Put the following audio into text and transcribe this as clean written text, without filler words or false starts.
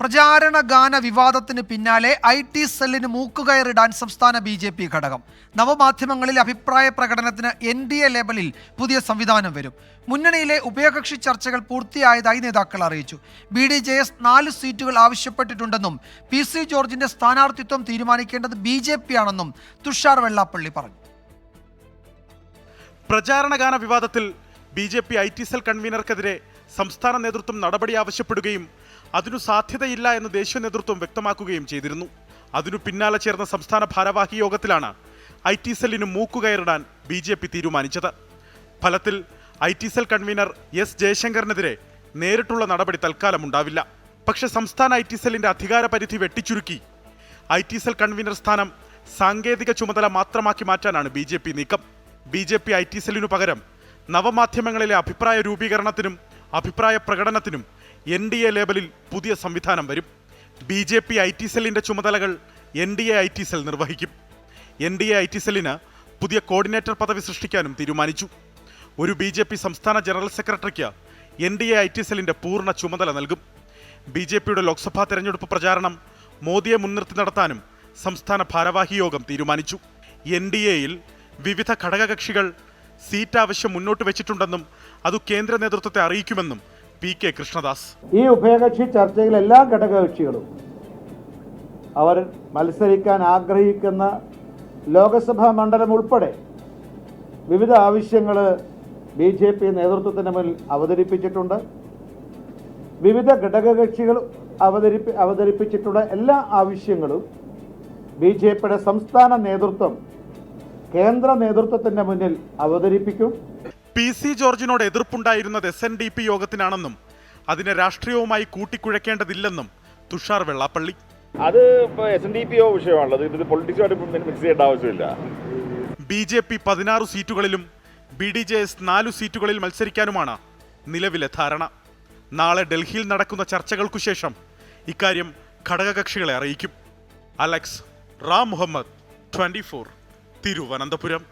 പ്രചാരണ ഗാന വിവാദത്തിന് പിന്നാലെ IT സെല്ലിന് മൂക്കുകയറിടാൻ സംസ്ഥാന BJP ഘടകം. നവമാധ്യമങ്ങളിൽ അഭിപ്രായ പ്രകടനത്തിന് NDA ലേബലിൽ പുതിയ സംവിധാനം വരും. മുന്നണിയിലെ ഉഭയകക്ഷി ചർച്ചകൾ പൂർത്തിയായതായി നേതാക്കൾ അറിയിച്ചു. BDJS 4 സീറ്റുകൾ ആവശ്യപ്പെട്ടിട്ടുണ്ടെന്നും PC ജോർജിന്റെ സ്ഥാനാർത്ഥിത്വം തീരുമാനിക്കേണ്ടത് BJP ആണെന്നും തുഷാർ വെള്ളാപ്പള്ളി പറഞ്ഞു. പ്രചാരണ ഗാന വിവാദത്തിൽ BJP IT സെൽ കൺവീനർക്കെതിരെ സംസ്ഥാന നേതൃത്വം നടപടി ആവശ്യപ്പെടുകയും അതിനു സാധ്യതയില്ല എന്ന് ദേശീയ നേതൃത്വം വ്യക്തമാക്കുകയും ചെയ്തിരുന്നു. അതിനു പിന്നാലെ ചേർന്ന സംസ്ഥാന ഭാരവാഹി യോഗത്തിലാണ് IT സെല്ലിന് മൂക്കുകയറിടാൻ BJP തീരുമാനിച്ചത്. ഫലത്തിൽ IT സെൽ കൺവീനർ S ജയശങ്കറിനെതിരെ നേരിട്ടുള്ള നടപടി തൽക്കാലം ഉണ്ടാവില്ല. പക്ഷേ സംസ്ഥാന IT സെല്ലിന്റെ അധികാര പരിധി വെട്ടിച്ചുരുക്കി IT സെൽ കൺവീനർ സ്ഥാനം സാങ്കേതിക ചുമതല മാത്രമാക്കി മാറ്റാനാണ് BJP നീക്കം. BJP IT സെല്ലിനു പകരം നവമാധ്യമങ്ങളിലെ അഭിപ്രായ രൂപീകരണത്തിനും അഭിപ്രായ പ്രകടനത്തിനും NDA ലേബലിൽ പുതിയ സംവിധാനം വരും. BJP IT സെല്ലിന്റെ ചുമതലകൾ NDA IT സെൽ നിർവഹിക്കും. NDA IT സെല്ലിന് പുതിയ കോർഡിനേറ്റർ പദവി സൃഷ്ടിക്കാനും തീരുമാനിച്ചു. ഒരു BJP സംസ്ഥാന ജനറൽ സെക്രട്ടറിക്ക് NDA IT സെല്ലിന്റെ പൂർണ്ണ ചുമതല നൽകും. BJPയുടെ ലോക്സഭാ തെരഞ്ഞെടുപ്പ് പ്രചാരണം മോദിയെ മുൻനിർത്തി നടത്താനും സംസ്ഥാന ഭാരവാഹി യോഗം തീരുമാനിച്ചു. NDAയിൽ വിവിധ ഘടകകക്ഷികൾ സീറ്റ് ആവശ്യം മുന്നോട്ട് വെച്ചിട്ടുണ്ടെന്നും അത് കേന്ദ്ര നേതൃത്വത്തെ അറിയിക്കുമെന്നും PK കൃഷ്ണദാസ്. ഈ ഉഭയകക്ഷി ചർച്ചയിൽ എല്ലാ ഘടകകക്ഷികളും അവർ മത്സരിക്കാൻ ആഗ്രഹിക്കുന്ന ലോകസഭാ മണ്ഡലം ഉൾപ്പെടെ വിവിധ ആവശ്യങ്ങൾ BJP നേതൃത്വത്തിന് മുന്നിൽ അവതരിപ്പിച്ചിട്ടുണ്ട്. വിവിധ ഘടകകക്ഷികൾ അവതരിപ്പിച്ചിട്ടുള്ള എല്ലാ ആവശ്യങ്ങളും BJPയുടെ സംസ്ഥാന നേതൃത്വം കേന്ദ്ര നേതൃത്വത്തിന്റെ മുന്നിൽ അവതരിപ്പിക്കും. PC ജോർജിനോട് എതിർപ്പുണ്ടായിരുന്നത് SNDP യോഗത്തിനാണെന്നും അതിനെ രാഷ്ട്രീയവുമായി കൂട്ടിക്കുഴക്കേണ്ടതില്ലെന്നും തുഷാർ വെള്ളാപ്പള്ളി. അത് SNDP വിഷയമാണല്ലോ, ഇത് പൊളിറ്റിക്സുമായിട്ട് മിക്സ് ചെയ്യേണ്ട ആവശ്യമില്ല. BJP 16 സീറ്റുകളിലും BDJS 4 സീറ്റുകളിൽ മത്സരിക്കാനുമാണ് നിലവിലെ ധാരണ. നാളെ ഡൽഹിയിൽ നടക്കുന്ന ചർച്ചകൾക്കു ശേഷം ഇക്കാര്യം ഘടകകക്ഷികളെ അറിയിക്കും. അലക്സ് റാം മുഹമ്മദ്, 24, തിരുവനന്തപുരം.